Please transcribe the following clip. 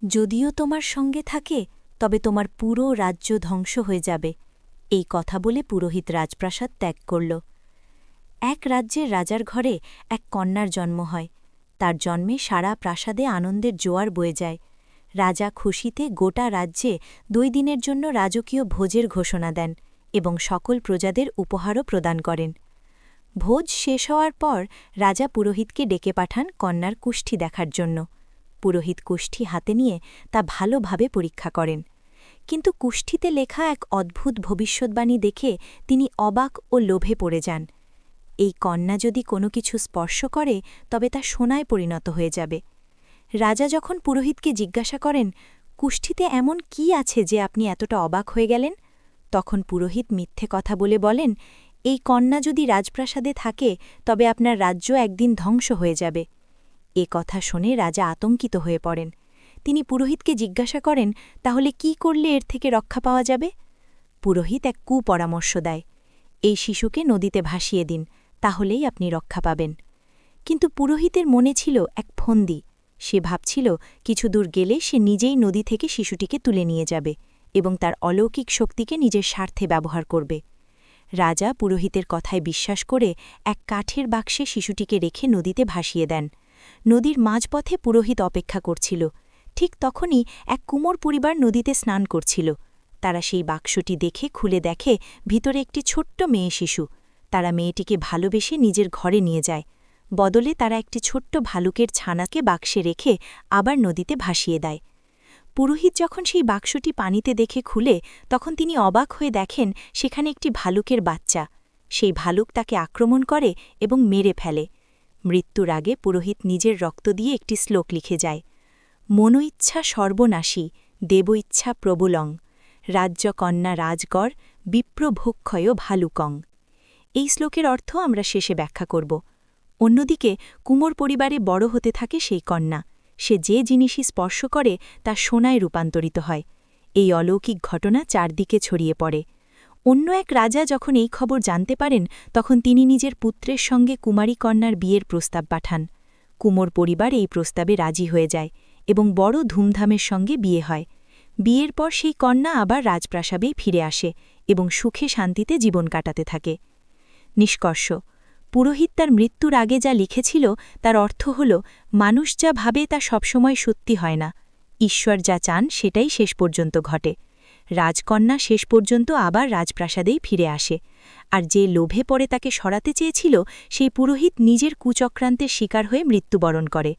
যদিও তোমার সঙ্গে থাকে তবে তোমার পুরো রাজ্য ধ্বংস হয়ে যাবে। এই কথা বলে পুরোহিত রাজপ্রাসাদ ত্যাগ করল। এক রাজ্যের রাজার ঘরে এক কন্যার জন্ম হয়। তার জন্মে সারা প্রাসাদে আনন্দের জোয়ার বয়ে যায়। রাজা খুশিতে গোটা রাজ্যে 2 দিনের জন্য রাজকীয় ভোজের ঘোষণা দেন এবং সকল প্রজাদের উপহারও প্রদান করেন। ভোজ শেষ হওয়ার পর রাজা পুরোহিতকে ডেকে পাঠান কন্যার কুষ্ঠি দেখার জন্য। পুরোহিত কুষ্ঠি হাতে নিয়ে তা ভালোভাবে পরীক্ষা করেন, কিন্তু কুষ্ঠিতে লেখা এক অদ্ভুত ভবিষ্যদ্বাণী দেখে তিনি অবাক ও লোভে পড়ে যান। এই কন্যা যদি কোনো কিছু স্পর্শ করে তবে তা সোনায় পরিণত হয়ে যাবে। রাজা যখন পুরোহিতকে জিজ্ঞাসা করেন, কুষ্ঠিতে এমন কি আছে যে আপনি এতটা অবাক হয়ে গেলেন, তখন পুরোহিত মিথ্যে কথা বলে বলেন, এই কন্যা যদি রাজপ্রাসাদে থাকে তবে আপনার রাজ্য একদিন ধ্বংস হয়ে যাবে। এ কথা শুনে রাজা আতঙ্কিত হয়ে পড়েন। তিনি পুরোহিতকে জিজ্ঞাসা করেন, তাহলে কি করলে এর থেকে রক্ষা পাওয়া যাবে? পুরোহিত এক কুপরামর্শ দেয়, এই শিশুকে নদীতে ভাসিয়ে দিন, তাহলেই আপনি রক্ষা পাবেন। কিন্তু পুরোহিতের মনে ছিল এক ফন্দি। সে ভাবছিল কিছু দূর গেলে সে নিজেই নদী থেকে শিশুটিকে তুলে নিয়ে যাবে এবং তার অলৌকিক শক্তিকে নিজের স্বার্থে ব্যবহার করবে। রাজা পুরোহিতের কথায় বিশ্বাস করে এক কাঠের বাক্সে শিশুটিকে রেখে নদীতে ভাসিয়ে দেন। নদীর মাঝপথে পুরোহিত অপেক্ষা করছিল। ঠিক তখনই এক কুমোর পরিবার নদীতে স্নান করছিল। তারা সেই বাক্সটি দেখে খুলে দেখে ভিতরে একটি ছোট্ট মেয়ে শিশু। তারা মেয়েটিকে ভালোবেসে নিজের ঘরে নিয়ে যায়। বদলে তারা একটি ছোট্ট ভালুকের ছানাকে বাক্সে রেখে আবার নদীতে ভাসিয়ে দেয়। পুরোহিত যখন সেই বাক্সটি পানিতে দেখে খুলে, তখন তিনি অবাক হয়ে দেখেন সেখানে একটি ভালুকের বাচ্চা। সেই ভালুক তাকে আক্রমণ করে এবং মেরে ফেলে। মৃত্যুর আগে পুরোহিত নিজের রক্ত দিয়ে একটি শ্লোক লিখে যায়, মনোইচ্ছা সর্বনাশী, দেব ইচ্ছা প্রবলং, রাজ্যকন্যা রাজগড়, বিপ্রভক্ষয় ভালুকং। এই শ্লোকের অর্থ আমরা শেষে ব্যাখ্যা করব। অন্যদিকে কুমোর পরিবারে বড় হতে থাকে সেই কন্যা। সে যে জিনিসই স্পর্শ করে তা সোনায় রূপান্তরিত হয়। এই অলৌকিক ঘটনা চারদিকে ছড়িয়ে পড়ে। অন্য এক রাজা যখন এই খবর জানতে পারেন, তখন তিনি নিজের পুত্রের সঙ্গে কুমারী কন্যার বিয়ের প্রস্তাব পাঠান। কুমোর পরিবার এই প্রস্তাবে রাজি হয়ে যায় এবং বড় ধুমধামের সঙ্গে বিয়ে হয়। বিয়ের পর সেই কন্যা আবার রাজপ্রাসাদেই ফিরে আসে এবং সুখে শান্তিতে জীবন কাটাতে থাকে। নিষ্কর্ষ: পুরোহিত তার মৃত্যুর আগে যা লিখেছিল তার অর্থ হল, মানুষ যা ভাবে তা সবসময় সত্যি হয় না। ঈশ্বর যা চান সেটাই শেষ পর্যন্ত ঘটে। রাজকন্যা শেষ পর্যন্ত আবার রাজপ্রাসাদেই ফিরে আসে, আর যে লোভে পড়ে তাকে সরাতে চেয়েছিল সেই পুরোহিত নিজের কুচক্রান্তের শিকার হয়ে মৃত্যুবরণ করে।